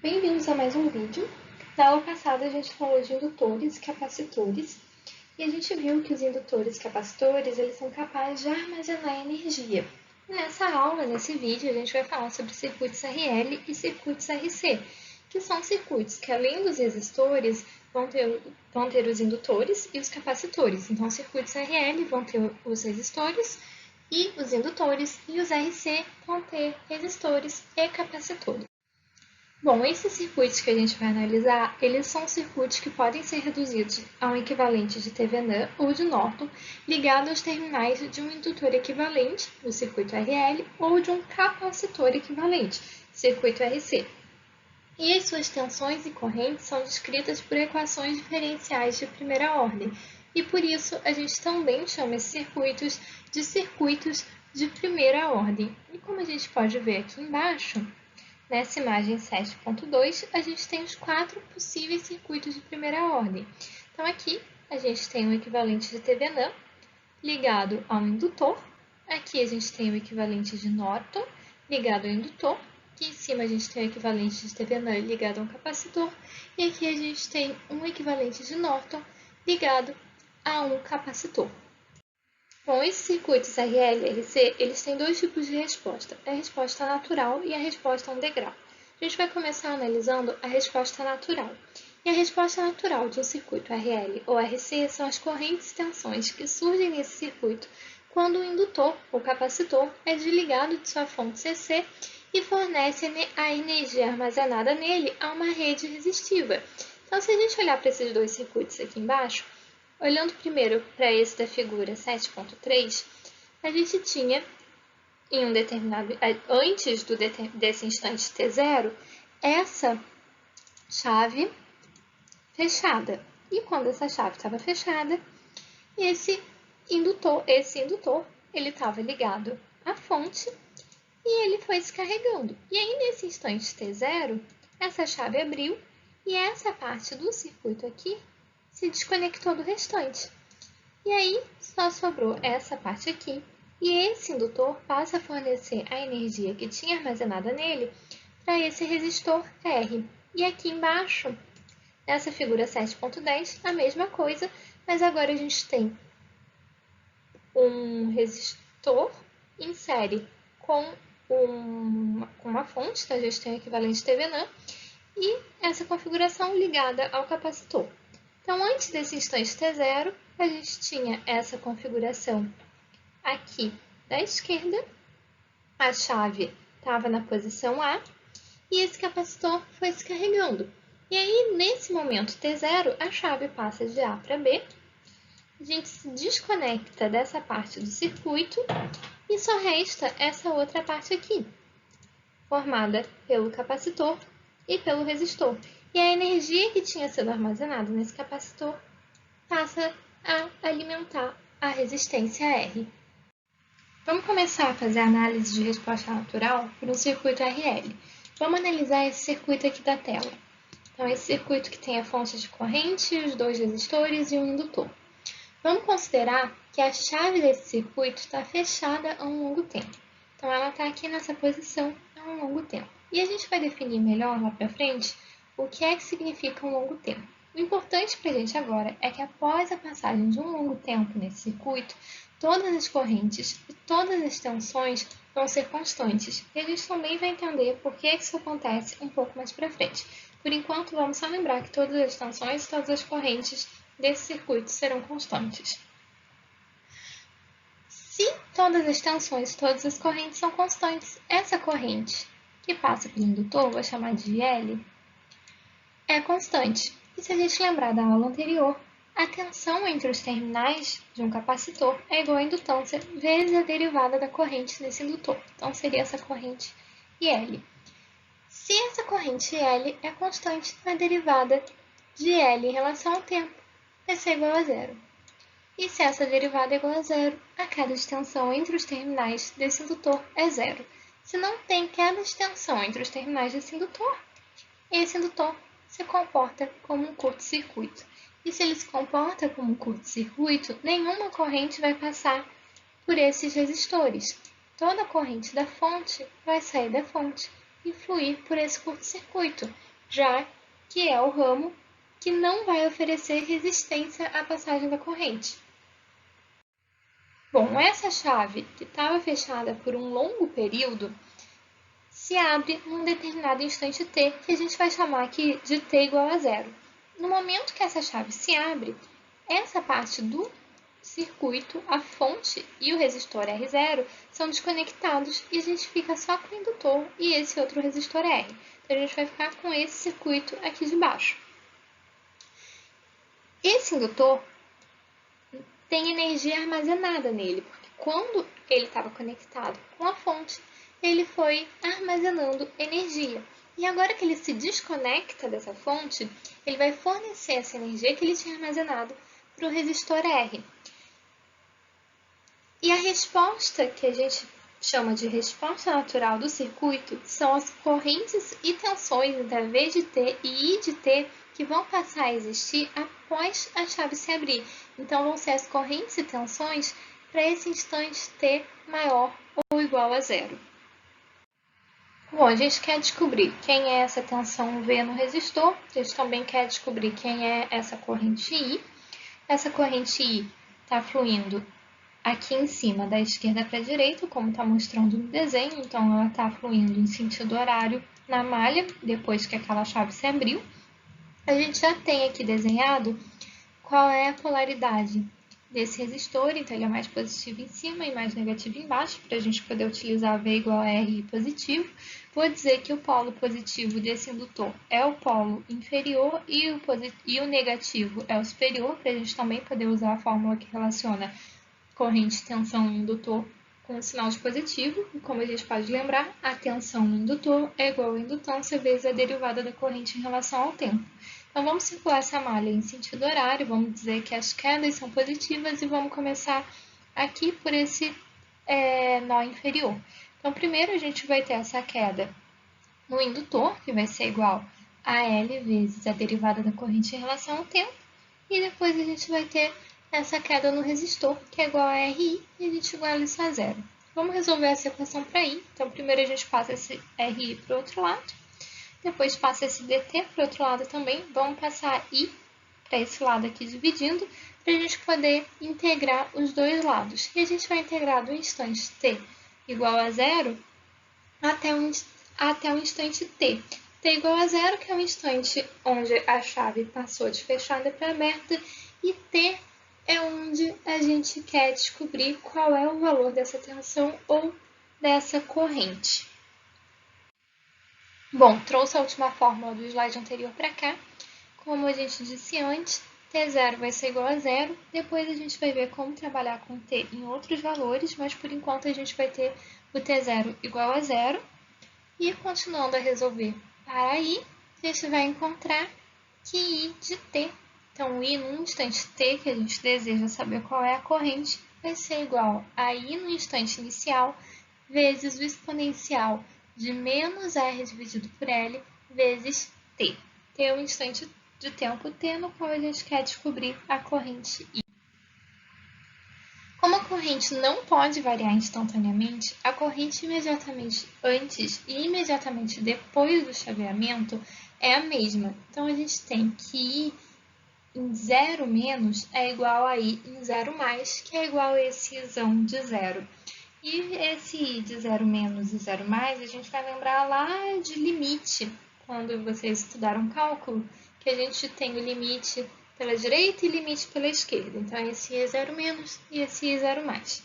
Bem-vindos a mais um vídeo. Na aula passada a gente falou de indutores e capacitores e a gente viu que os indutores e capacitores eles são capazes de armazenar energia. E nessa aula, nesse vídeo, a gente vai falar sobre circuitos RL e circuitos RC, que são circuitos que além dos resistores vão ter os indutores e os capacitores. Então, circuitos RL vão ter os resistores e os indutores e os RC vão ter resistores e capacitores. Bom, esses circuitos que a gente vai analisar, eles são circuitos que podem ser reduzidos a um equivalente de Thevenin ou de Norton, ligado aos terminais de um indutor equivalente, o circuito RL, ou de um capacitor equivalente, circuito RC. E as suas tensões e correntes são descritas por equações diferenciais de primeira ordem, e por isso a gente também chama esses circuitos de primeira ordem. E como a gente pode ver aqui embaixo, nessa imagem 7.2, a gente tem os 4 possíveis circuitos de primeira ordem. Então, aqui a gente tem o equivalente de Thevenin ligado a um indutor. Aqui a gente tem o equivalente de Norton ligado ao indutor. Aqui em cima a gente tem o equivalente de Thevenin ligado a um capacitor. E aqui a gente tem um equivalente de Norton ligado a um capacitor. Bom, esses circuitos RL e RC, eles têm dois tipos de resposta, a resposta natural e a resposta on degrau. A gente vai começar analisando a resposta natural. E a resposta natural de um circuito RL ou RC são as correntes e tensões que surgem nesse circuito quando o indutor ou capacitor é desligado de sua fonte CC e fornece a energia armazenada nele a uma rede resistiva. Então, se a gente olhar para esses dois circuitos aqui embaixo, olhando primeiro para esse da figura 7.3, a gente tinha, em um determinado, antes desse instante T0, essa chave fechada. E quando essa chave estava fechada, esse indutor, ele estava ligado à fonte e ele foi se carregando. E aí, nesse instante T0, essa chave abriu e essa parte do circuito aqui se desconectou do restante. E aí, só sobrou essa parte aqui, e esse indutor passa a fornecer a energia que tinha armazenada nele para esse resistor R. E aqui embaixo, nessa figura 7.10, a mesma coisa, mas agora a gente tem um resistor em série com uma fonte, então a gente tem o equivalente Thevenin, e essa configuração ligada ao capacitor. Então, antes desse instante T0, a gente tinha essa configuração aqui da esquerda, a chave estava na posição A e esse capacitor foi se carregando. E aí, nesse momento T0, a chave passa de A para B, a gente se desconecta dessa parte do circuito e só resta essa outra parte aqui, formada pelo capacitor e pelo resistor. E a energia que tinha sido armazenada nesse capacitor passa a alimentar a resistência R. Vamos começar a fazer a análise de resposta natural por um circuito RL. Vamos analisar esse circuito aqui da tela. Então, esse circuito que tem a fonte de corrente, os dois resistores e um indutor. Vamos considerar que a chave desse circuito está fechada há um longo tempo. Então, ela está aqui nessa posição há um longo tempo. E a gente vai definir melhor lá para frente o que é que significa um longo tempo. O importante para a gente agora é que após a passagem de um longo tempo nesse circuito, todas as correntes e todas as tensões vão ser constantes. E a gente também vai entender por que isso acontece um pouco mais para frente. Por enquanto, vamos só lembrar que todas as tensões e todas as correntes desse circuito serão constantes. Se todas as tensões e todas as correntes são constantes, essa corrente que passa pelo indutor, vou chamar de L, é constante. E se a gente lembrar da aula anterior, a tensão entre os terminais de um capacitor é igual à indutância vezes a derivada da corrente nesse indutor. Então, seria essa corrente IL. Se essa corrente L é constante, a derivada de L em relação ao tempo vai ser igual a zero. E se essa derivada é igual a zero, a queda de tensão entre os terminais desse indutor é zero. Se não tem queda de tensão entre os terminais desse indutor, esse indutor se comporta como um curto-circuito. E se ele se comporta como um curto-circuito, nenhuma corrente vai passar por esses resistores. Toda a corrente da fonte vai sair da fonte e fluir por esse curto-circuito, já que é o ramo que não vai oferecer resistência à passagem da corrente. Bom, essa chave, que estava fechada por um longo período, se abre num determinado instante t, que a gente vai chamar aqui de t igual a zero. No momento que essa chave se abre, essa parte do circuito, a fonte e o resistor R0 são desconectados e a gente fica só com o indutor e esse outro resistor R. Então, a gente vai ficar com esse circuito aqui de baixo. Esse indutor tem energia armazenada nele, porque quando ele estava conectado com a fonte, ele foi armazenando energia. E agora que ele se desconecta dessa fonte, ele vai fornecer essa energia que ele tinha armazenado para o resistor R. E a resposta que a gente chama de resposta natural do circuito são as correntes e tensões entre V de T e I de T que vão passar a existir após a chave se abrir. Então, vão ser as correntes e tensões para esse instante T maior ou igual a zero. Bom, a gente quer descobrir quem é essa tensão V no resistor, a gente também quer descobrir quem é essa corrente I. Essa corrente I está fluindo aqui em cima, da esquerda para a direita, como está mostrando no desenho, então ela está fluindo em sentido horário na malha, depois que aquela chave se abriu. A gente já tem aqui desenhado qual é a polaridade desse resistor, então ele é mais positivo em cima e mais negativo embaixo, para a gente poder utilizar V igual a R positivo. Vou dizer que o polo positivo desse indutor é o polo inferior e o negativo é o superior, para a gente também poder usar a fórmula que relaciona corrente, tensão e indutor com o sinal de positivo. E como a gente pode lembrar, a tensão no indutor é igual à indutância vezes a derivada da corrente em relação ao tempo. Então, vamos circular essa malha em sentido horário, vamos dizer que as quedas são positivas e vamos começar aqui por esse nó inferior. Então, primeiro a gente vai ter essa queda no indutor, que vai ser igual a L vezes a derivada da corrente em relação ao tempo, e depois a gente vai ter essa queda no resistor, que é igual a RI, e a gente iguala isso a zero. Vamos resolver essa equação para I. Então, primeiro a gente passa esse RI para o outro lado, depois passa esse DT para o outro lado também. Vamos passar I para esse lado aqui dividindo, para a gente poder integrar os dois lados. E a gente vai integrar do instante t igual a zero até o instante t. T igual a zero, que é o instante onde a chave passou de fechada para aberta, e t é onde a gente quer descobrir qual é o valor dessa tensão ou dessa corrente. Bom, trouxe a última fórmula do slide anterior para cá. Como a gente disse antes, T0 vai ser igual a zero. Depois a gente vai ver como trabalhar com T em outros valores, mas por enquanto a gente vai ter o T0 igual a zero. E continuando a resolver para I, a gente vai encontrar que I de T, então I no instante T, que a gente deseja saber qual é a corrente, vai ser igual a I no instante inicial vezes o exponencial de menos R dividido por L vezes T. T é o instante de tempo T no qual a gente quer descobrir a corrente I. Como a corrente não pode variar instantaneamente, a corrente imediatamente antes e imediatamente depois do chaveamento é a mesma. Então, a gente tem que I em 0 menos é igual a I em 0 mais, que é igual a esse Izão de zero. E esse I de 0 menos e 0 mais, a gente vai lembrar lá de limite, quando vocês estudaram cálculo, que a gente tem o limite pela direita e limite pela esquerda. Então, esse I é 0 menos e esse I é 0 mais.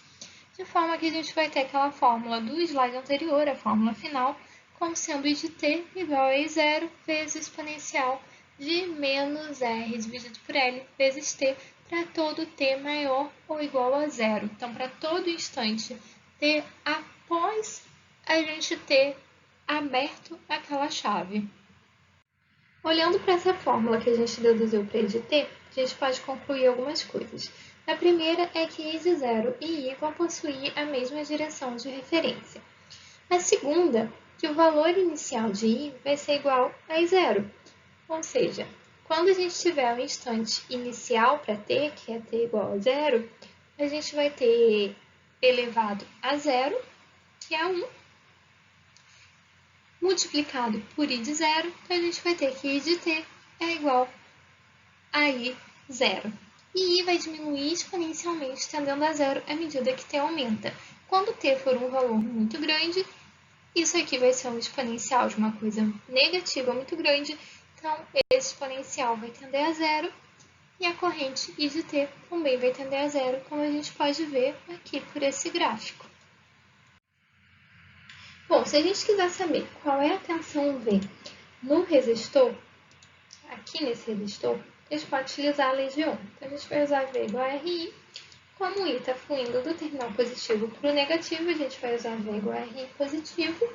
De forma que a gente vai ter aquela fórmula do slide anterior, a fórmula final, como sendo I de t igual a I0 vezes o exponencial de menos R dividido por L vezes t para todo t maior ou igual a zero. Então, para todo instante t após a gente ter aberto aquela chave. Olhando para essa fórmula que a gente deduziu para I de t, a gente pode concluir algumas coisas. A primeira é que I de 0 e I vão possuir a mesma direção de referência. A segunda, que o valor inicial de I vai ser igual a zero. Ou seja, quando a gente tiver o instante inicial para t, que é t igual a zero, a gente vai ter elevado a zero, que é 1, multiplicado por I de zero, então a gente vai ter que I de t é igual a I zero. E I vai diminuir exponencialmente, tendendo a zero à medida que t aumenta. Quando t for um valor muito grande, isso aqui vai ser um exponencial de uma coisa negativa muito grande, então esse exponencial vai tender a zero e a corrente I de t também vai tender a zero, como a gente pode ver aqui por esse gráfico. Bom, se a gente quiser saber qual é a tensão V no resistor, aqui nesse resistor, a gente pode utilizar a lei de Ohm. Então, a gente vai usar V igual a RI. Como I está fluindo do terminal positivo para o negativo, a gente vai usar V igual a RI positivo.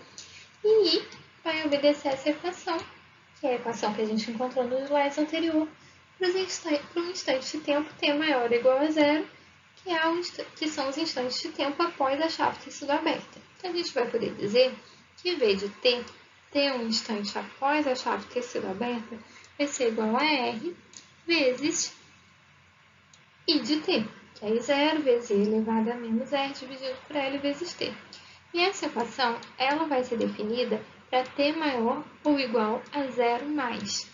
E I vai obedecer essa equação, que é a equação que a gente encontrou no slide anterior, para um instante de tempo t maior ou igual a zero, que são os instantes de tempo após a chave ter sido aberta. Então, a gente vai poder dizer que V de t, um instante após a chave ter sido aberta, vai ser igual a R vezes I de t, que é I0 vezes I elevado a menos R dividido por L vezes t. E essa equação ela vai ser definida para t maior ou igual a 0 mais.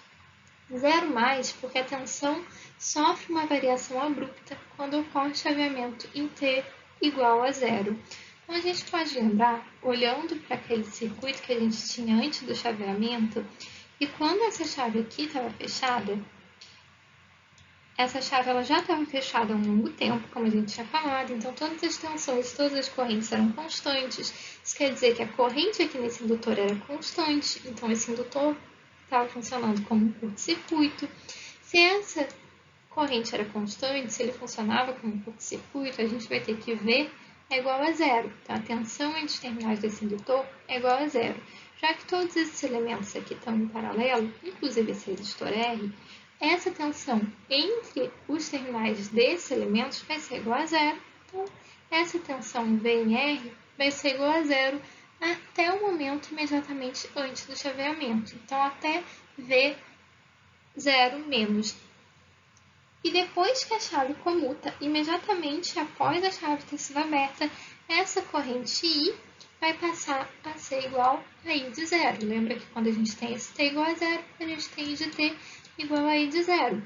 0 mais porque a tensão sofre uma variação abrupta quando ocorre chaveamento em t igual a 0. Então, a gente pode lembrar, olhando para aquele circuito que a gente tinha antes do chaveamento, que quando essa chave aqui estava fechada, essa chave ela já estava fechada há um longo tempo, como a gente tinha falado, então todas as tensões, todas as correntes eram constantes. Isso quer dizer que a corrente aqui nesse indutor era constante, então esse indutor estava funcionando como um curto-circuito. Se essa corrente era constante, se ele funcionava como um curto-circuito, a gente vai ter que V é igual a zero. Então, a tensão entre os terminais desse indutor é igual a zero. Já que todos esses elementos aqui estão em paralelo, inclusive esse resistor R, essa tensão entre os terminais desses elementos vai ser igual a zero. Então, essa tensão V em R vai ser igual a zero até o momento imediatamente antes do chaveamento. Então, até V zero menos. E depois que a chave comuta, imediatamente após a chave ter sido aberta, essa corrente I vai passar a ser igual a I de zero. Lembra que quando a gente tem esse t igual a zero, a gente tem I de t igual a I de zero.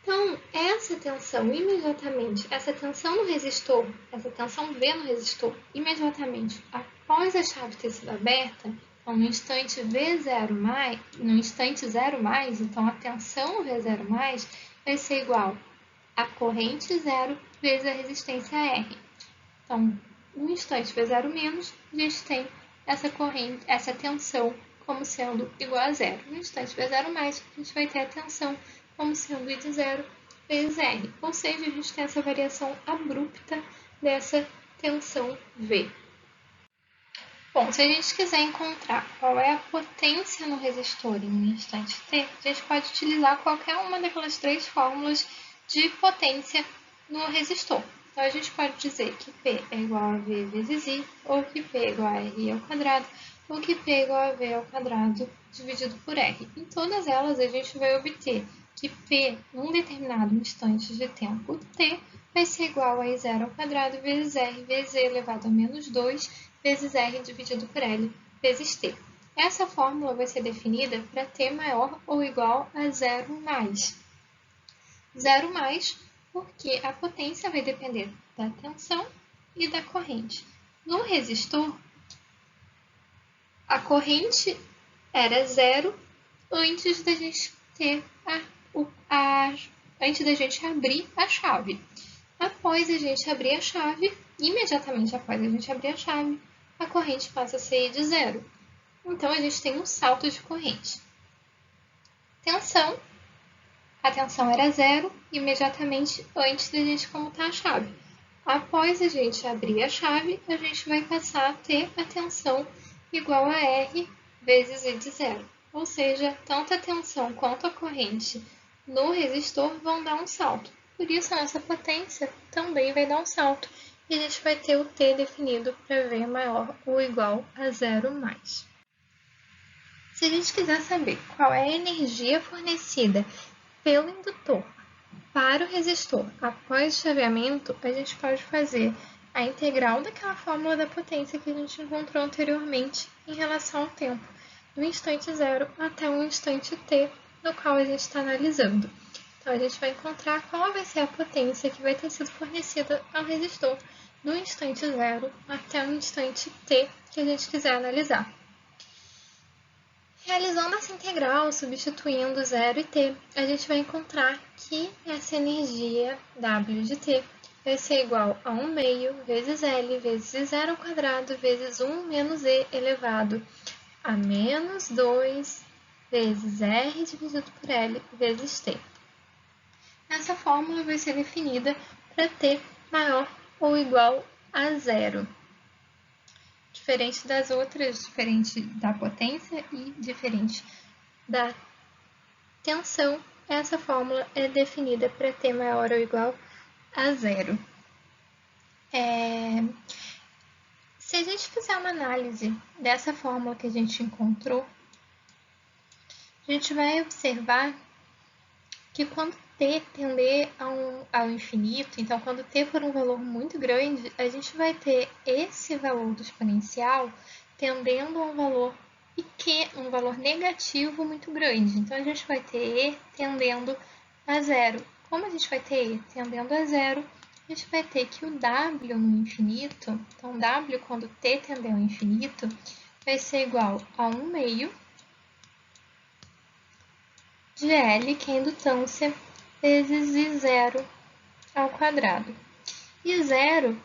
Então, essa tensão imediatamente, essa tensão no resistor, essa tensão V no resistor, imediatamente após a chave ter sido aberta, então no instante V0 mais, no instante 0 mais, então a tensão V0 mais vai ser igual a corrente 0 vezes a resistência R. Então, no instante V0 menos, a gente tem essa corrente, essa tensão como sendo igual a zero. No instante V0 mais, a gente vai ter a tensão como sendo I de zero vezes R. Ou seja, a gente tem essa variação abrupta dessa tensão V. Bom, se a gente quiser encontrar qual é a potência no resistor em um instante t, a gente pode utilizar qualquer uma daquelas três fórmulas de potência no resistor. Então, a gente pode dizer que P é igual a V vezes I, ou que P é igual a RI ao quadrado, ou que P é igual a V ao quadrado dividido por R. Em todas elas, a gente vai obter que P, num determinado instante de tempo t, vai ser igual a I0 ao quadrado vezes R vezes E elevado a menos 2 vezes R dividido por L vezes t. Essa fórmula vai ser definida para t maior ou igual a 0 mais. 0 mais porque a potência vai depender da tensão e da corrente. No resistor, a corrente era zero antes da gente ter antes da gente abrir a chave. Após a gente abrir a chave, imediatamente após a gente abrir a chave, a corrente passa a ser de zero. Então, a gente tem um salto de corrente. Tensão. A tensão era zero imediatamente antes da gente comutar a chave. Após a gente abrir a chave, a gente vai passar a ter a tensão igual a R vezes I de zero. Ou seja, tanto a tensão quanto a corrente no resistor vão dar um salto. Por isso, a nossa potência também vai dar um salto. E a gente vai ter o T definido para V maior ou igual a 0 mais. Se a gente quiser saber qual é a energia fornecida pelo indutor para o resistor após o chaveamento, a gente pode fazer a integral daquela fórmula da potência que a gente encontrou anteriormente em relação ao tempo, do instante zero até o instante t, no qual a gente está analisando. Então, a gente vai encontrar qual vai ser a potência que vai ter sido fornecida ao resistor do instante zero até o instante t que a gente quiser analisar. Realizando essa integral, substituindo 0 e t, a gente vai encontrar que essa energia W de t vai ser igual a 1 meio vezes L vezes 0 ao quadrado vezes 1 menos E elevado a menos 2 vezes R dividido por L vezes t. Essa fórmula vai ser definida para t maior ou igual a 0. Diferente das outras, diferente da potência e diferente da tensão, essa fórmula é definida para t maior ou igual a 0. Se a gente fizer uma análise dessa fórmula que a gente encontrou, a gente vai observar que quando t tender ao infinito, então quando t for um valor muito grande, a gente vai ter esse valor do exponencial tendendo a um valor pequeno, um valor negativo muito grande. Então, a gente vai ter e tendendo a zero. Como a gente vai ter e tendendo a zero, a gente vai ter que o w no infinito, então w quando t tender ao infinito, vai ser igual a 1 meio de L, que é a indutância, vezes I0 ao quadrado. I0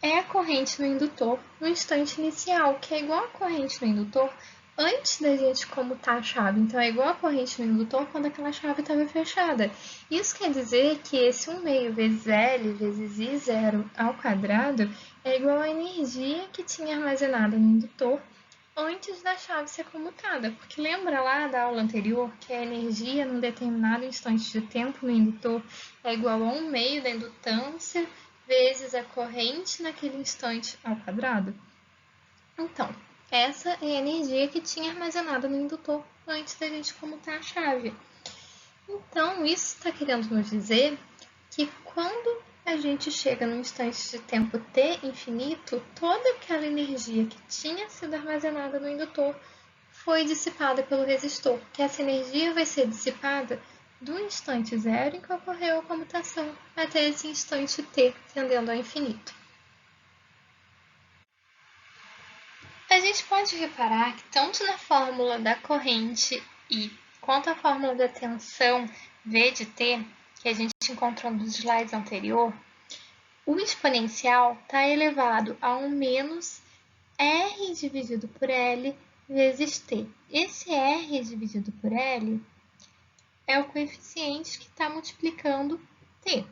é a corrente no indutor no instante inicial, que é igual a corrente no indutor antes da gente comutar a chave. Então, é igual a corrente no indutor quando aquela chave estava fechada. Isso quer dizer que esse 1 meio vezes L vezes I0 ao quadrado é igual à energia que tinha armazenada no indutor antes da chave ser comutada, porque lembra lá da aula anterior que a energia num determinado instante de tempo no indutor é igual a 1 meio da indutância vezes a corrente naquele instante ao quadrado? Então, essa é a energia que tinha armazenada no indutor antes da gente comutar a chave. Então, isso está querendo nos dizer que quando a gente chega num instante de tempo t infinito, toda aquela energia que tinha sido armazenada no indutor foi dissipada pelo resistor, que essa energia vai ser dissipada do instante zero em que ocorreu a comutação até esse instante t tendendo ao infinito. A gente pode reparar que tanto na fórmula da corrente I quanto a fórmula da tensão V de t, que a gente encontrou nos slides anterior, o exponencial está elevado a 1 menos R dividido por L vezes t. Esse R dividido por L é o coeficiente que está multiplicando t.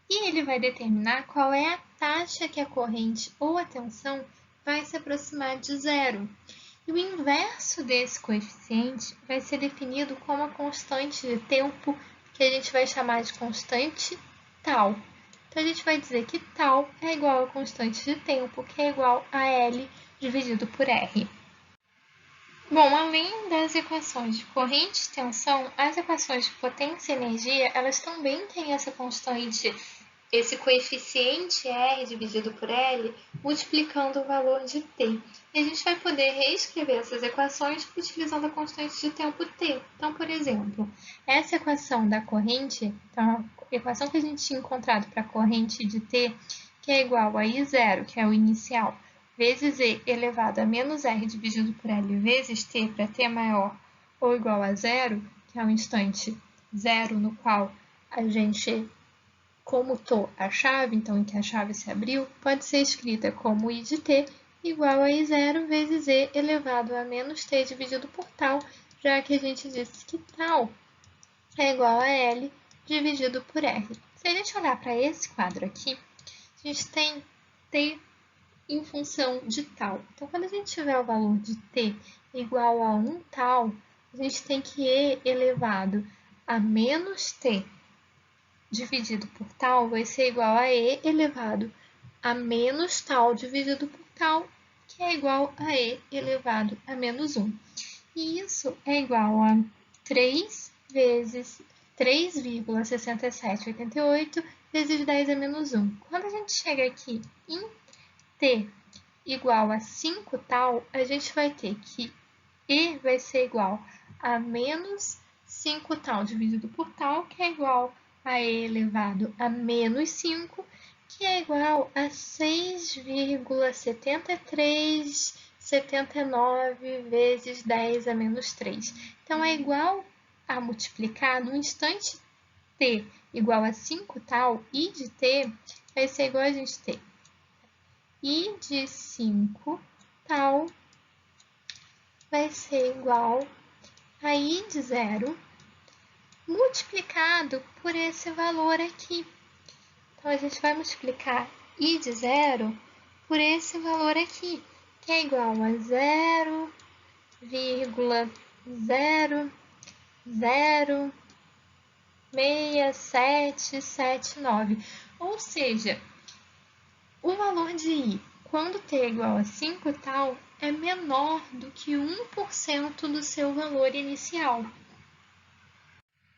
E ele vai determinar qual é a taxa que a corrente ou a tensão vai se aproximar de zero. E o inverso desse coeficiente vai ser definido como a constante de tempo, que a gente vai chamar de constante tal. Então, a gente vai dizer que tal é igual a constante de tempo, que é igual a L dividido por R. Bom, além das equações de corrente e tensão, as equações de potência e energia, elas também têm essa constante, esse coeficiente R dividido por L, multiplicando o valor de t. E a gente vai poder reescrever essas equações utilizando a constante de tempo t. Então, por exemplo, essa equação da corrente, então, a equação que a gente tinha encontrado para a corrente de t, que é igual a I0, que é o inicial, vezes E elevado a menos R dividido por L vezes t para t maior ou igual a zero, que é o instante zero no qual a gente comutou a chave, então em que a chave se abriu, pode ser escrita como I de t igual a I0 vezes E elevado a menos t dividido por tal, já que a gente disse que tal é igual a L dividido por R. Se a gente olhar para esse quadro aqui, a gente tem t em função de tal. Então, quando a gente tiver o valor de t igual a 1 tal, a gente tem que E elevado a menos t dividido por tal vai ser igual a E elevado a menos tal dividido por tal, que é igual a E elevado a menos 1. E isso é igual a 3 vezes 3,6788 vezes 10 a menos 1. Quando a gente chega aqui em t igual a 5 tal, a gente vai ter que e vai ser igual a menos 5 tal dividido por tal, que é igual a e elevado a menos 5, que é igual a 6,7379 vezes 10 a menos 3. Então, é igual a multiplicar no instante t igual a 5 tal, i de t vai ser igual a gente ter i de 5 tal vai ser igual a i de 0 multiplicado por esse valor aqui. Então, a gente vai multiplicar i de 0 por esse valor aqui, que é igual a 0,006779. Ou seja, o valor de i, quando t é igual a 5 tal, é menor do que 1% do seu valor inicial.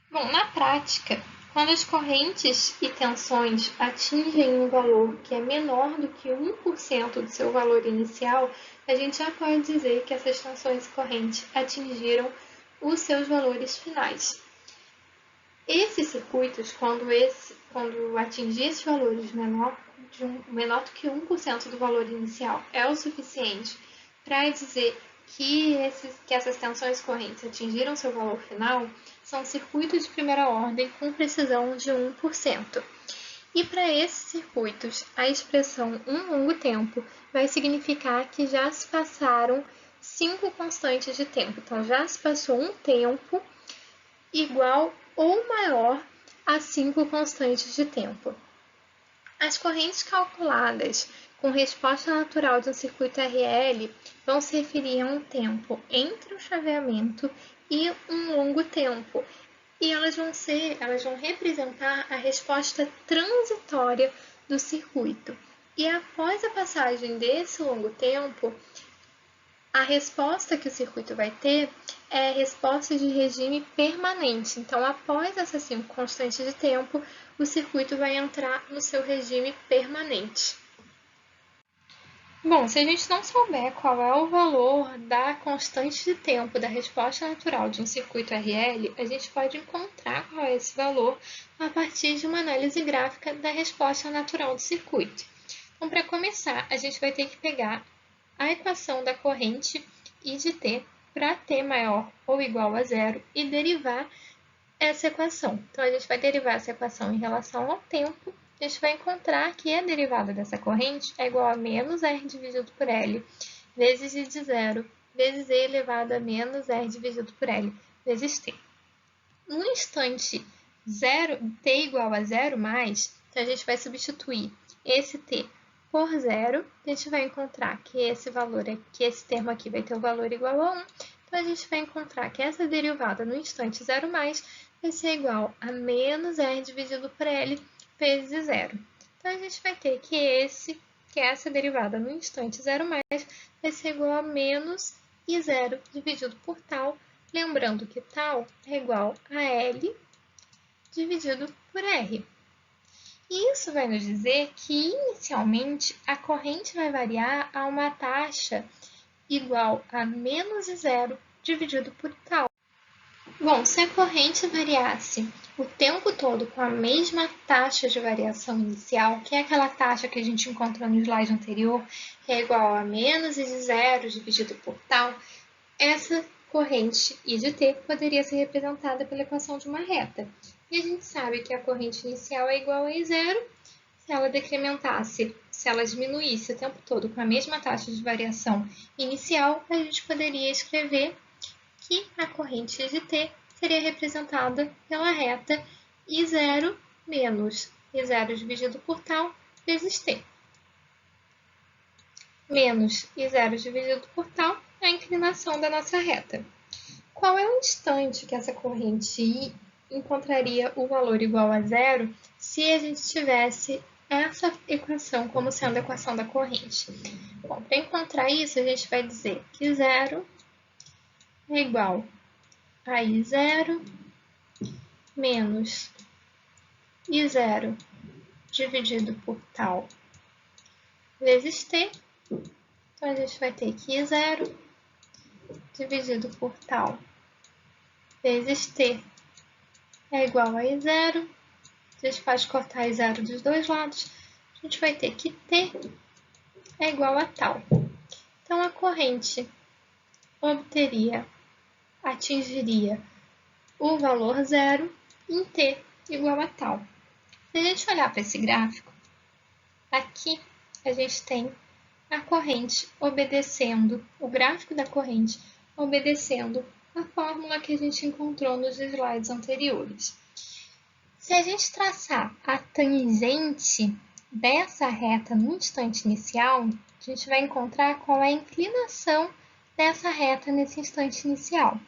Bom, na prática, quando as correntes e tensões atingem um valor que é menor do que 1% do seu valor inicial, a gente já pode dizer que essas tensões e correntes atingiram os seus valores finais. Esses circuitos, quando atingir esses valores menor do que 1% do valor inicial, é o suficiente para dizer que essas tensões correntes atingiram seu valor final, são circuitos de primeira ordem com precisão de 1%. E para esses circuitos, a expressão um longo tempo vai significar que já se passaram 5 constantes de tempo. Então, já se passou um tempo igual ou maior a 5 constantes de tempo. As correntes calculadas com resposta natural de um circuito RL vão se referir a um tempo entre o chaveamento e um longo tempo. E elas vão representar a resposta transitória do circuito. E após a passagem desse longo tempo, a resposta que o circuito vai ter é a resposta de regime permanente. Então, após essas 5 constantes de tempo, o circuito vai entrar no seu regime permanente. Bom, se a gente não souber qual é o valor da constante de tempo da resposta natural de um circuito RL, a gente pode encontrar qual é esse valor a partir de uma análise gráfica da resposta natural do circuito. Então, para começar, a gente vai ter que pegar a equação da corrente I de t para t maior ou igual a zero e derivar essa equação. Então, a gente vai derivar essa equação em relação ao tempo. A gente vai encontrar que a derivada dessa corrente é igual a menos r dividido por L vezes I de zero vezes e elevado a menos r dividido por L vezes t. No instante t igual a zero mais, então a gente vai substituir esse t por zero, a gente vai encontrar que esse termo aqui vai ter o valor igual a 1, então a gente vai encontrar que essa derivada no instante zero mais vai ser igual a menos r dividido por L vezes zero. Então, a gente vai ter que essa derivada no instante zero mais vai ser igual a menos I0 dividido por tal, lembrando que tal é igual a L dividido por R. E isso vai nos dizer que, inicialmente, a corrente vai variar a uma taxa igual a menos I0 dividido por tal. Bom, se a corrente variasse o tempo todo com a mesma taxa de variação inicial, que é aquela taxa que a gente encontrou no slide anterior, que é igual a menos I de zero dividido por tal, essa corrente I de t poderia ser representada pela equação de uma reta. E a gente sabe que a corrente inicial é igual a I0, se ela diminuísse o tempo todo com a mesma taxa de variação inicial, a gente poderia escrever que a corrente I de t seria representada pela reta I0 menos I0 dividido por tal vezes t. Menos I0 dividido por tal é a inclinação da nossa reta. Qual é o instante que essa corrente I encontraria o valor igual a zero se a gente tivesse essa equação como sendo a equação da corrente? Bom, para encontrar isso, a gente vai dizer que zero é igual a I0 menos I0 dividido por tal vezes t. Então, a gente vai ter que I0 dividido por tal vezes t é igual a I0. A gente pode cortar I0 dos dois lados. A gente vai ter que t é igual a tal. Então, a corrente atingiria o valor zero em t igual a tal. Se a gente olhar para esse gráfico, aqui a gente tem a corrente obedecendo, o gráfico da corrente obedecendo a fórmula que a gente encontrou nos slides anteriores. Se a gente traçar a tangente dessa reta no instante inicial, a gente vai encontrar qual é a inclinação dessa reta nesse instante inicial.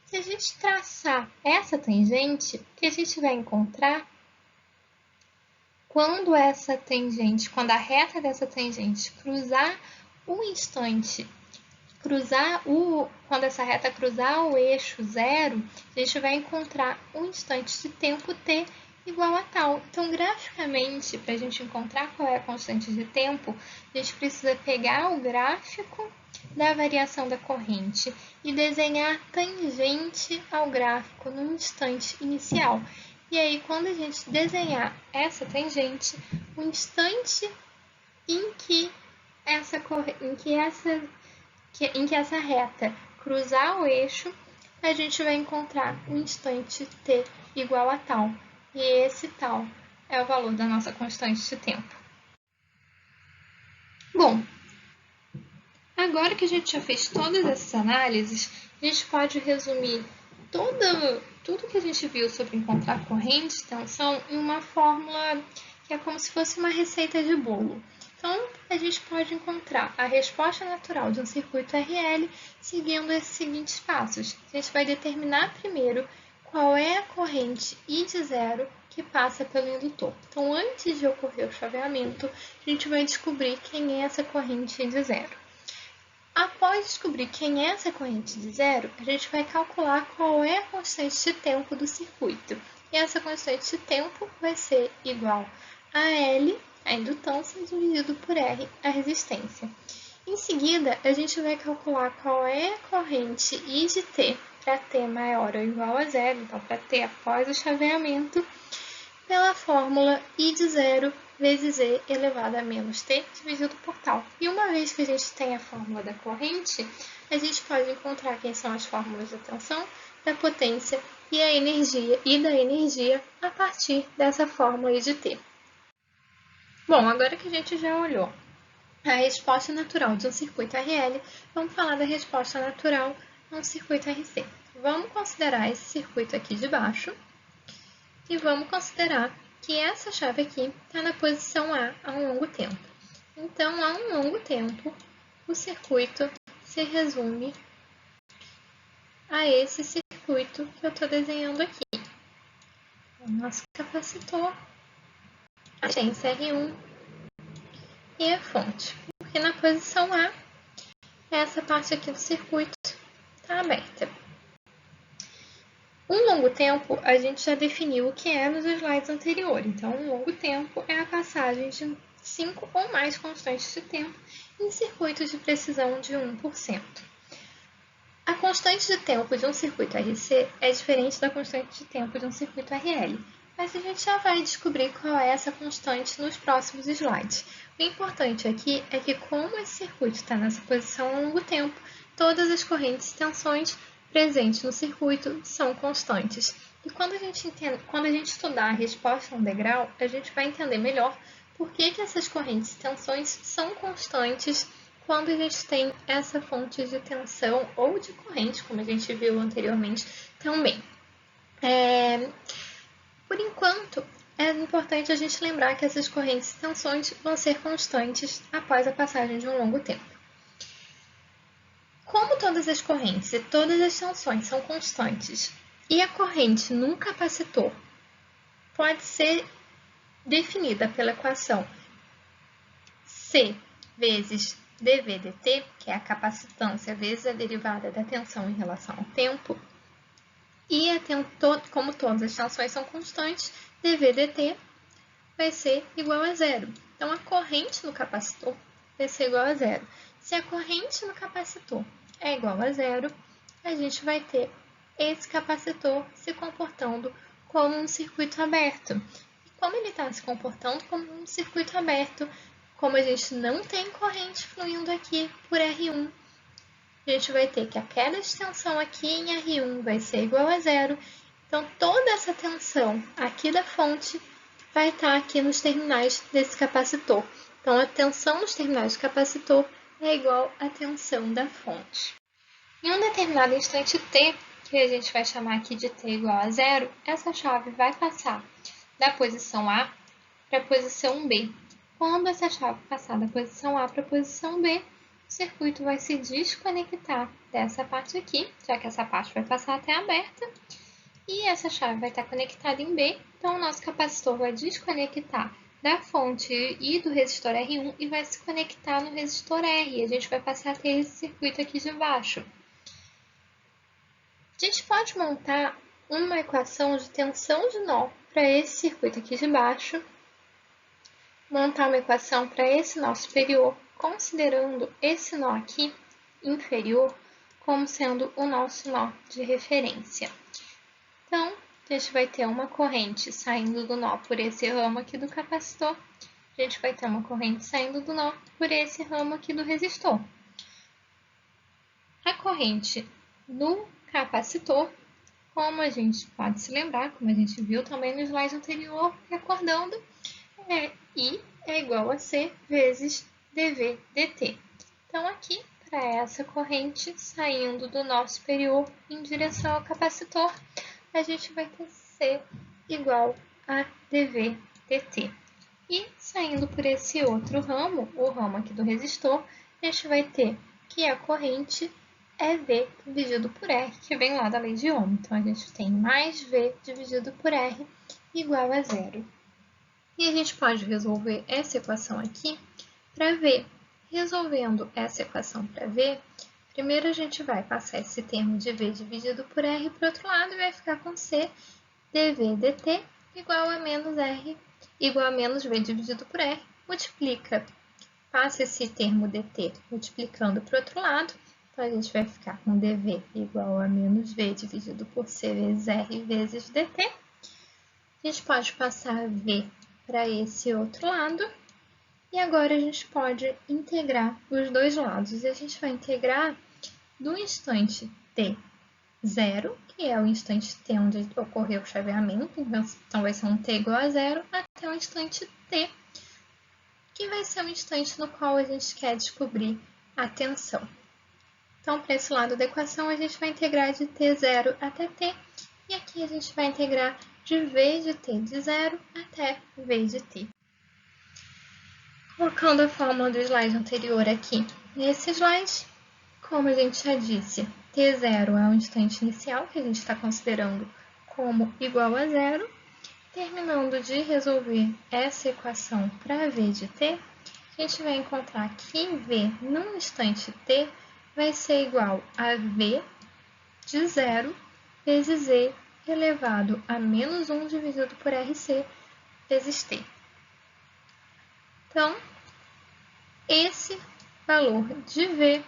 Se a gente traçar essa tangente, o que a gente vai encontrar quando a reta dessa tangente cruzar o instante, quando essa reta cruzar o eixo zero, a gente vai encontrar um instante de tempo t igual a tal. Então, graficamente, para a gente encontrar qual é a constante de tempo, a gente precisa pegar o gráfico da variação da corrente e desenhar tangente ao gráfico no instante inicial. E aí, quando a gente desenhar essa tangente, o instante em que essa reta cruzar o eixo, a gente vai encontrar um instante t igual a tal. E esse tal é o valor da nossa constante de tempo. Bom, agora que a gente já fez todas essas análises, a gente pode resumir tudo que a gente viu sobre encontrar corrente e tensão em uma fórmula que é como se fosse uma receita de bolo. Então, a gente pode encontrar a resposta natural de um circuito RL seguindo esses seguintes passos. A gente vai determinar primeiro qual é a corrente I de zero que passa pelo indutor. Então, antes de ocorrer o chaveamento, a gente vai descobrir quem é essa corrente I de zero. Após descobrir quem é essa corrente de zero, a gente vai calcular qual é a constante de tempo do circuito. E essa constante de tempo vai ser igual a L, a indutância, dividido por R, a resistência. Em seguida, a gente vai calcular qual é a corrente I de t para t maior ou igual a zero, então para t após o chaveamento, pela fórmula I de zero vezes E elevado a menos T dividido por tal. E uma vez que a gente tem a fórmula da corrente, a gente pode encontrar quem são as fórmulas da tensão, da potência e da energia a partir dessa fórmula I de T. Bom, agora que a gente já olhou a resposta natural de um circuito RL, vamos falar da resposta natural de um circuito RC. Vamos considerar esse circuito aqui de baixo e vamos considerar que essa chave aqui está na posição A há um longo tempo. Então, há um longo tempo, o circuito se resume a esse circuito que eu estou desenhando aqui. O nosso capacitor, a resistência R1 e a fonte. Porque na posição A, essa parte aqui do circuito está aberta. Um longo tempo, a gente já definiu o que é nos slides anteriores. Então, um longo tempo é a passagem de 5 ou mais constantes de tempo em circuitos de precisão de 1%. A constante de tempo de um circuito RC é diferente da constante de tempo de um circuito RL, mas a gente já vai descobrir qual é essa constante nos próximos slides. O importante aqui é que, como esse circuito está nessa posição a longo tempo, todas as correntes e tensões presentes no circuito são constantes. E quando a gente estudar a resposta a um degrau, a gente vai entender melhor por que essas correntes e tensões são constantes quando a gente tem essa fonte de tensão ou de corrente, como a gente viu anteriormente também. Por enquanto, é importante a gente lembrar que essas correntes e tensões vão ser constantes após a passagem de um longo tempo. Como todas as correntes e todas as tensões são constantes e a corrente num capacitor pode ser definida pela equação C vezes dV dt, que é a capacitância vezes a derivada da tensão em relação ao tempo, e como todas as tensões são constantes, dV dt vai ser igual a zero. Então, a corrente no capacitor vai ser igual a zero. Se a corrente no capacitor é igual a zero, a gente vai ter esse capacitor se comportando como um circuito aberto. E como ele está se comportando como um circuito aberto, como a gente não tem corrente fluindo aqui por R1, a gente vai ter que a queda de tensão aqui em R1 vai ser igual a zero. Então, toda essa tensão aqui da fonte vai estar aqui nos terminais desse capacitor. Então, a tensão nos terminais do capacitor é igual à tensão da fonte. Em um determinado instante t, que a gente vai chamar aqui de t igual a zero, essa chave vai passar da posição A para a posição B. Quando essa chave passar da posição A para a posição B, o circuito vai se desconectar dessa parte aqui, já que essa parte vai passar até aberta, e essa chave vai estar conectada em B, então o nosso capacitor vai desconectar da fonte e do resistor R1 e vai se conectar no resistor R, e a gente vai passar a ter esse circuito aqui de baixo. A gente pode montar uma equação de tensão de nó para esse circuito aqui de baixo, montar uma equação para esse nó superior, considerando esse nó aqui inferior como sendo o nosso nó de referência. Então, a gente vai ter uma corrente saindo do nó por esse ramo aqui do capacitor, a gente vai ter uma corrente saindo do nó por esse ramo aqui do resistor. A corrente no capacitor, como a gente pode se lembrar, como a gente viu também no slide anterior, recordando, I é igual a C vezes dV dt. Então, aqui, para essa corrente saindo do nó superior em direção ao capacitor, a gente vai ter C igual a dV dt. E saindo por esse outro ramo, o ramo aqui do resistor, a gente vai ter que a corrente é V dividido por R, que vem lá da lei de Ohm. Então, a gente tem mais V dividido por R igual a zero. E a gente pode resolver essa equação aqui para V. Resolvendo essa equação para V, primeiro a gente vai passar esse termo de V dividido por R para o outro lado e vai ficar com C dV dt igual a menos R igual a menos V dividido por R. Multiplica, passa esse termo dt multiplicando para o outro lado. Então, a gente vai ficar com dV igual a menos V dividido por C vezes R vezes dt. A gente pode passar V para esse outro lado. E agora a gente pode integrar os dois lados. E a gente vai integrar do instante t0, que é o instante t onde ocorreu o chaveamento. Então, vai ser um t igual a zero até o instante t, que vai ser o instante no qual a gente quer descobrir a tensão. Então, para esse lado da equação, a gente vai integrar de t0 até t, e aqui a gente vai integrar de v de t de 0 até v de t. Colocando a fórmula do slide anterior aqui nesse slide, como a gente já disse, t0 é o instante inicial, que a gente está considerando como igual a zero. Terminando de resolver essa equação para v de t, a gente vai encontrar que v no instante t vai ser igual a V de 0 vezes E elevado a menos 1 dividido por RC vezes T. Então, esse valor de V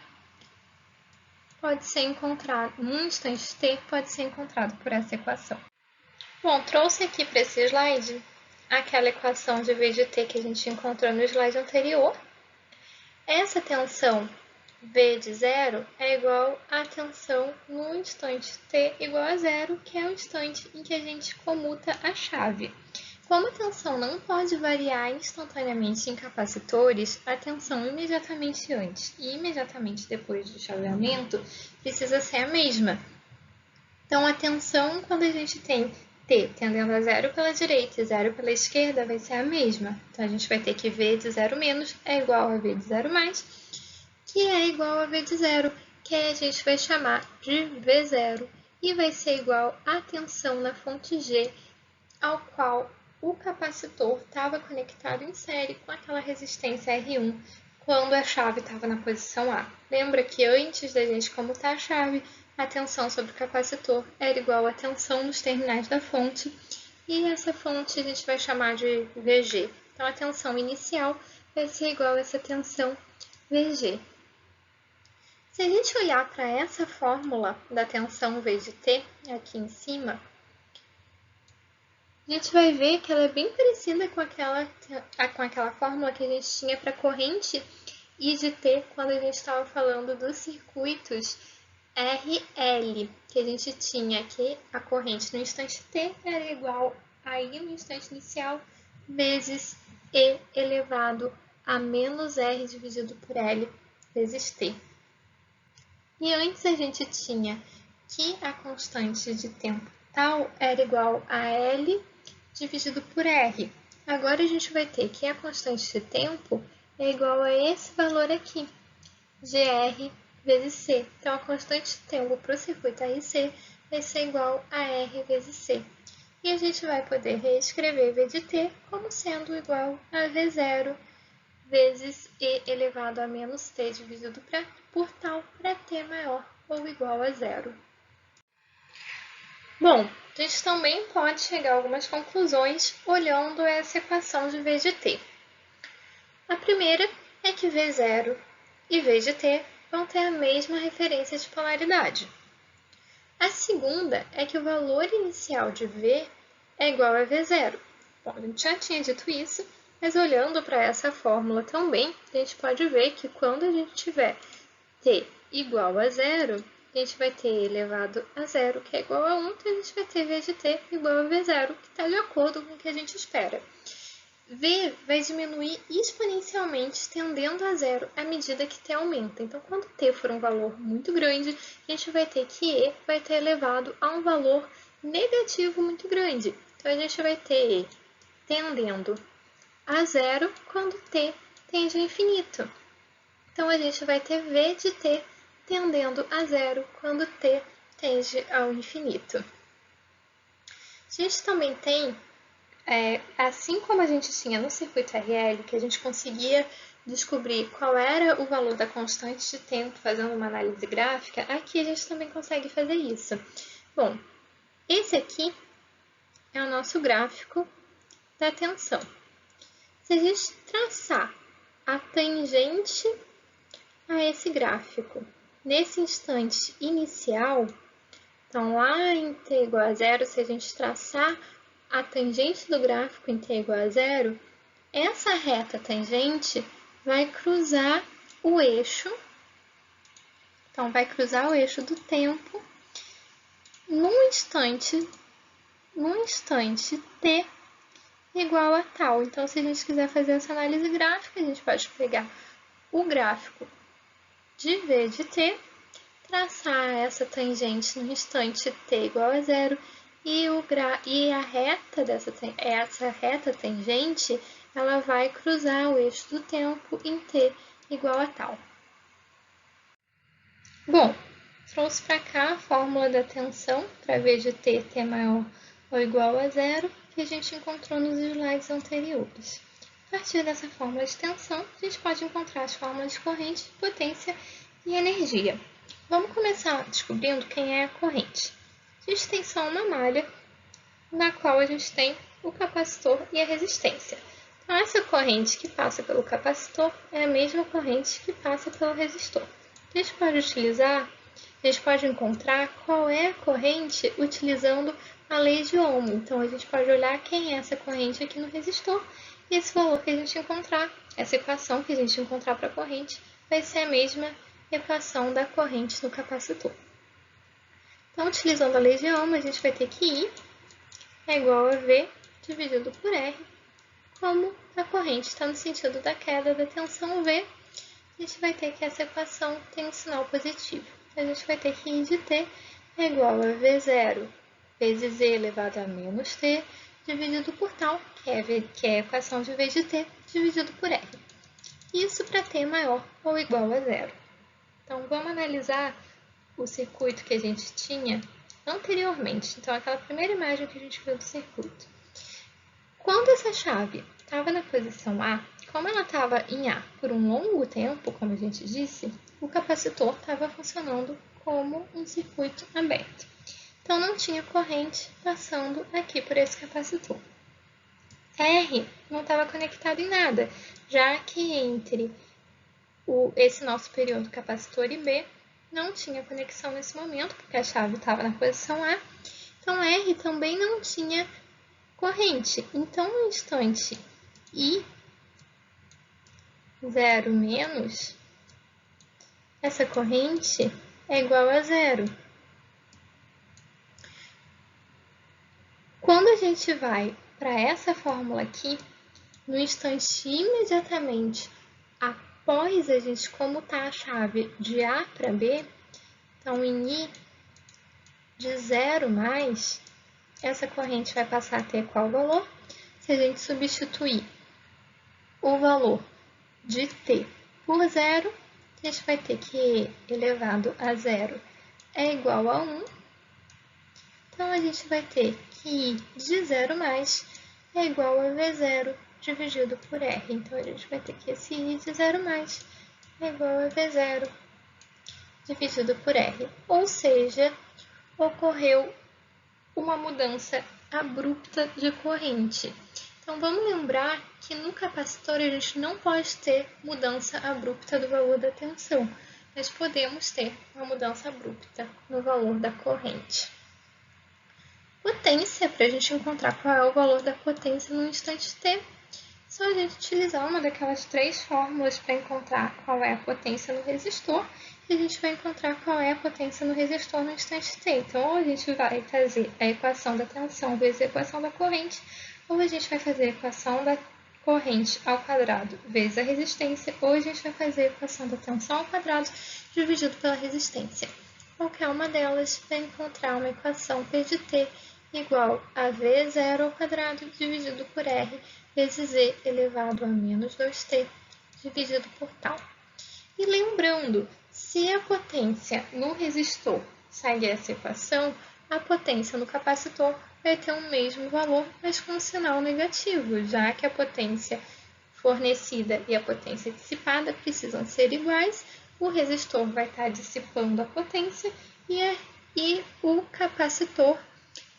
pode ser encontrado, no instante T, pode ser encontrado por essa equação. Bom, trouxe aqui para esse slide aquela equação de V de T que a gente encontrou no slide anterior. Essa tensão V de 0 é igual à tensão no instante t igual a zero, que é o instante em que a gente comuta a chave. Como a tensão não pode variar instantaneamente em capacitores, a tensão imediatamente antes e imediatamente depois do chaveamento precisa ser a mesma. Então, a tensão, quando a gente tem t tendendo a zero pela direita e zero pela esquerda, vai ser a mesma. Então, a gente vai ter que V de 0 menos é igual a V de 0 mais, que é igual a V de 0, que a gente vai chamar de V0, e vai ser igual à tensão na fonte G, ao qual o capacitor estava conectado em série com aquela resistência R1, quando a chave estava na posição A. Lembra que antes da gente comutar a chave, a tensão sobre o capacitor era igual à tensão nos terminais da fonte, e essa fonte a gente vai chamar de VG. Então, a tensão inicial vai ser igual a essa tensão VG. Se a gente olhar para essa fórmula da tensão V de T, aqui em cima, a gente vai ver que ela é bem parecida com aquela fórmula que a gente tinha para corrente I de T quando a gente estava falando dos circuitos RL, que a gente tinha que a corrente no instante T era igual a I no instante inicial vezes E elevado a menos R dividido por L vezes T. E antes a gente tinha que a constante de tempo tal era igual a L dividido por R. Agora a gente vai ter que a constante de tempo é igual a esse valor aqui, GR vezes C. Então, a constante de tempo para o circuito RC vai ser igual a R vezes C. E a gente vai poder reescrever V de T como sendo igual a V0 vezes E elevado a menos T dividido por tal para T maior ou igual a zero. Bom, a gente também pode chegar a algumas conclusões olhando essa equação de V de T. A primeira é que V0 e V de T vão ter a mesma referência de polaridade. A segunda é que o valor inicial de V é igual a V0. Bom, a gente já tinha dito isso, mas olhando para essa fórmula também, a gente pode ver que quando a gente tiver T igual a zero, a gente vai ter elevado a zero, que é igual a 1, então a gente vai ter V de T igual a V0, que está de acordo com o que a gente espera. V vai diminuir exponencialmente, tendendo a zero à medida que T aumenta. Então, quando T for um valor muito grande, a gente vai ter que E vai ter elevado a um valor negativo muito grande. Então, a gente vai ter E tendendo a zero quando T tende ao infinito. Então, a gente vai ter V de T tendendo a zero quando T tende ao infinito. A gente também tem, assim como a gente tinha no circuito RL, que a gente conseguia descobrir qual era o valor da constante de tempo fazendo uma análise gráfica, aqui a gente também consegue fazer isso. Bom, esse aqui é o nosso gráfico da tensão. Se a gente traçar a tangente a esse gráfico nesse instante inicial, então lá em t igual a zero, se a gente traçar a tangente do gráfico em t igual a zero, essa reta tangente vai cruzar o eixo, então vai cruzar o eixo do tempo num instante t igual a tal. Então, se a gente quiser fazer essa análise gráfica, a gente pode pegar o gráfico de V de t, traçar essa tangente no instante t igual a zero e essa reta tangente ela vai cruzar o eixo do tempo em t igual a tal. Bom, trouxe para cá a fórmula da tensão para V de t maior ou igual a zero que a gente encontrou nos slides anteriores. A partir dessa fórmula de tensão, a gente pode encontrar as fórmulas de corrente, potência e energia. Vamos começar descobrindo quem é a corrente. A gente tem só uma malha, na qual a gente tem o capacitor e a resistência. Então, essa corrente que passa pelo capacitor é a mesma corrente que passa pelo resistor. A gente pode encontrar qual é a corrente utilizando a lei de Ohm. Então, a gente pode olhar quem é essa corrente aqui no resistor e esse valor que a gente encontrar, essa equação que a gente encontrar para a corrente, vai ser a mesma equação da corrente no capacitor. Então, utilizando a lei de Ohm, a gente vai ter que I é igual a V dividido por R. Como a corrente está no sentido da queda da tensão V, a gente vai ter que essa equação tem um sinal positivo. A gente vai ter que I de T é igual a V0 vezes E elevado a menos T dividido por tal, que é a equação de V de T dividido por R. Isso para T maior ou igual a zero. Então, vamos analisar o circuito que a gente tinha anteriormente. Então, aquela primeira imagem que a gente viu do circuito. Quando essa chave estava na posição A, como ela estava em A por um longo tempo, como a gente disse, o capacitor estava funcionando como um circuito aberto. então não tinha corrente passando aqui por esse capacitor. R não estava conectado em nada, já que entre esse nosso período capacitor e B não tinha conexão nesse momento, porque a chave estava na posição A, então R também não tinha corrente. Então, no instante I 0 menos, essa corrente é igual a 0. Quando a gente vai para essa fórmula aqui, no instante imediatamente após a gente comutar a chave de A para B, então em I de 0 mais, essa corrente vai passar a ter qual valor? Se a gente substituir o valor de T por 0, a gente vai ter que E elevado a 0 é igual a 1. Então, a gente vai ter que I de 0 mais é igual a V0 dividido por R. Então, a gente vai ter que esse I de 0 mais é igual a V0 dividido por R. Ou seja, ocorreu uma mudança abrupta de corrente. Então, vamos lembrar que no capacitor a gente não pode ter mudança abrupta do valor da tensão, mas podemos ter uma mudança abrupta no valor da corrente. Potência, para a gente encontrar qual é o valor da potência no instante t, só a gente utilizar uma daquelas 3 fórmulas para encontrar qual é a potência no resistor, e a gente vai encontrar qual é a potência no resistor no instante t. Então, ou a gente vai fazer a equação da tensão vezes a equação da corrente, ou a gente vai fazer a equação da corrente ao quadrado vezes a resistência, ou a gente vai fazer a equação da tensão ao quadrado dividido pela resistência. Qualquer uma delas vai encontrar uma equação P de t igual a V0 ao quadrado dividido por R vezes E elevado a menos 2t dividido por tal. E lembrando, se a potência no resistor segue essa equação, a potência no capacitor vai ter o mesmo valor, mas com um sinal negativo, já que a potência fornecida e a potência dissipada precisam ser iguais, o resistor vai estar dissipando a potência e o capacitor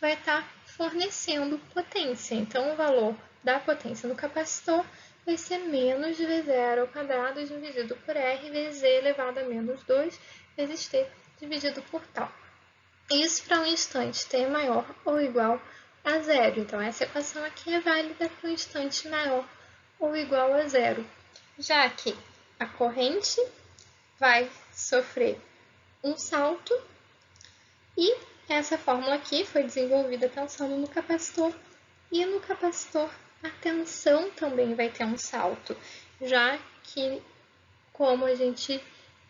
vai estar fornecendo potência. Então, o valor da potência no capacitor vai ser menos de V0 ao quadrado dividido por R vezes E elevado a menos 2 vezes T dividido por tal. Isso para um instante t maior ou igual a 0. Então, essa equação aqui é válida para um instante maior ou igual a 0, já que a corrente vai sofrer um salto e essa fórmula aqui foi desenvolvida pensando no capacitor, e no capacitor a tensão também vai ter um salto, já que, como a gente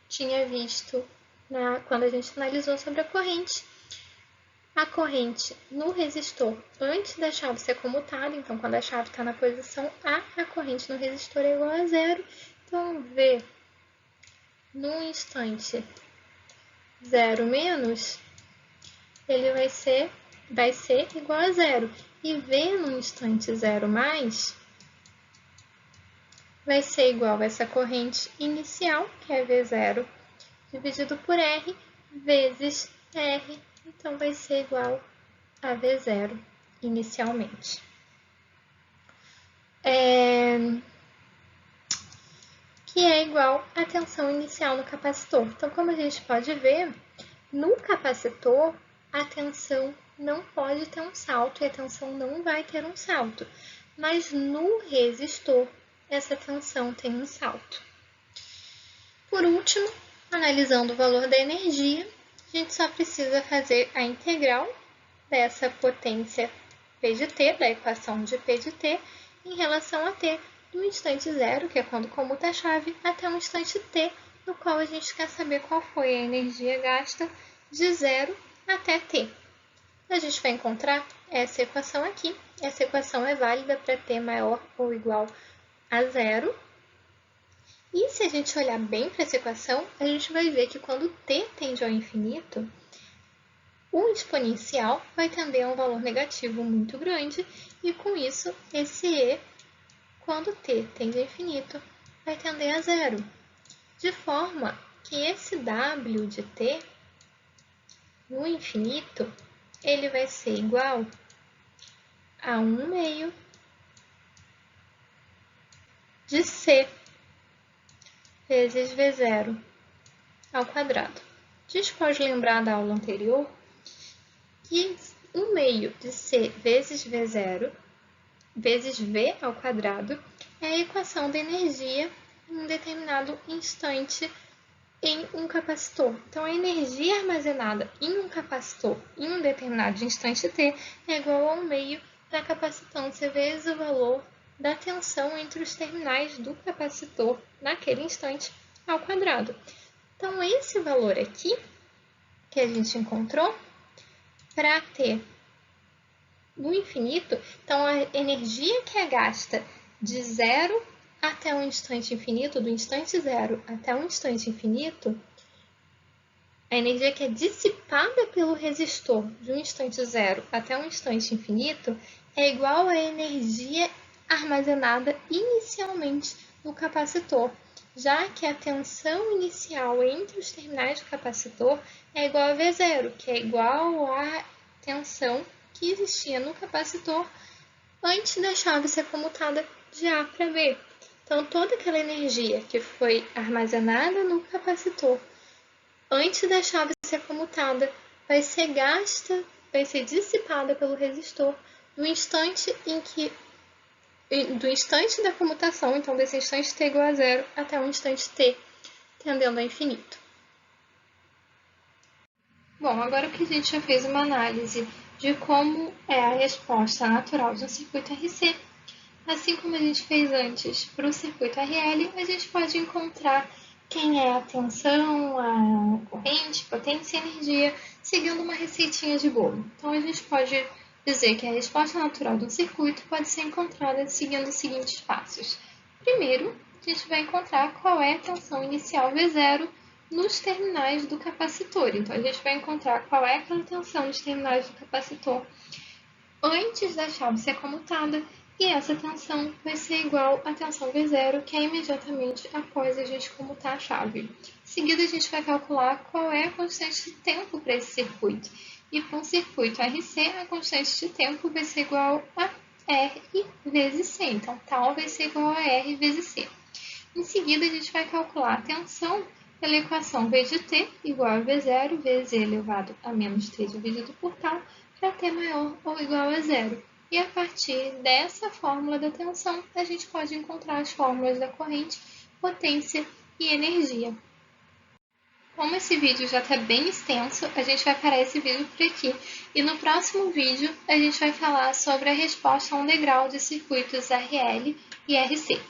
tinha visto quando a gente analisou sobre a corrente no resistor antes da chave ser comutada, então quando a chave está na posição A, a corrente no resistor é igual a 0, então V no instante 0 menos, ele vai ser igual a 0. E V no instante 0 mais vai ser igual a essa corrente inicial, que é V0, dividido por R, vezes R. Então, vai ser igual a V0 inicialmente. Que é igual à tensão inicial no capacitor. Então, como a gente pode ver, no capacitor, a tensão não pode ter um salto e a tensão não vai ter um salto. Mas no resistor, essa tensão tem um salto. Por último, analisando o valor da energia, a gente só precisa fazer a integral dessa potência P de t, da equação de P de t, em relação a t, do instante 0, que é quando comuta a chave, até o instante t, no qual a gente quer saber qual foi a energia gasta de 0 até t. A gente vai encontrar essa equação aqui. Essa equação é válida para t maior ou igual a 0. E se a gente olhar bem para essa equação, a gente vai ver que quando t tende ao infinito, o exponencial vai tender a um valor negativo muito grande, e com isso, esse e, quando t tende ao infinito, vai tender a 0. De forma que esse w de t, no infinito, ele vai ser igual a 1/2 de C vezes V0 ao quadrado. A gente pode lembrar da aula anterior que 1/2 de C vezes V0 vezes V ao quadrado é a equação da energia em um determinado instante em um capacitor. Então, a energia armazenada em um capacitor em um determinado instante t é igual a 1/2 da capacitância vezes o valor da tensão entre os terminais do capacitor naquele instante ao quadrado. Então, esse valor aqui que a gente encontrou, para ter no infinito, então a energia que é gasta de 0 até um instante infinito, do instante 0 até um instante infinito, a energia que é dissipada pelo resistor de um instante 0 até um instante infinito é igual à energia armazenada inicialmente no capacitor, já que a tensão inicial entre os terminais do capacitor é igual a V0, que é igual à tensão que existia no capacitor antes da chave ser comutada de A para B. Então, toda aquela energia que foi armazenada no capacitor antes da chave ser comutada vai ser gasta, vai ser dissipada pelo resistor no instante do instante da comutação, então desse instante t igual a 0 até um instante t tendendo a infinito. Bom, agora que a gente já fez uma análise de como é a resposta natural de um circuito RC, assim como a gente fez antes para o circuito RL, a gente pode encontrar quem é a tensão, a corrente, potência e energia, seguindo uma receitinha de bolo. Então, a gente pode dizer que a resposta natural de um circuito pode ser encontrada seguindo os seguintes passos. Primeiro, a gente vai encontrar qual é a tensão inicial V0 nos terminais do capacitor. Então, a gente vai encontrar qual é aquela tensão nos terminais do capacitor antes da chave ser comutada, e essa tensão vai ser igual à tensão V0, que é imediatamente após a gente comutar a chave. Em seguida, a gente vai calcular qual é a constante de tempo para esse circuito. E para um circuito RC, a constante de tempo vai ser igual a R vezes C. Então, tal vai ser igual a R vezes C. Em seguida, a gente vai calcular a tensão pela equação V de t igual a V0 vezes e elevado a menos 3 dividido por tal, para t maior ou igual a 0. E a partir dessa fórmula da tensão, a gente pode encontrar as fórmulas da corrente, potência e energia. Como esse vídeo já está bem extenso, a gente vai parar esse vídeo por aqui. E no próximo vídeo, a gente vai falar sobre a resposta a um degrau de circuitos RL e RC.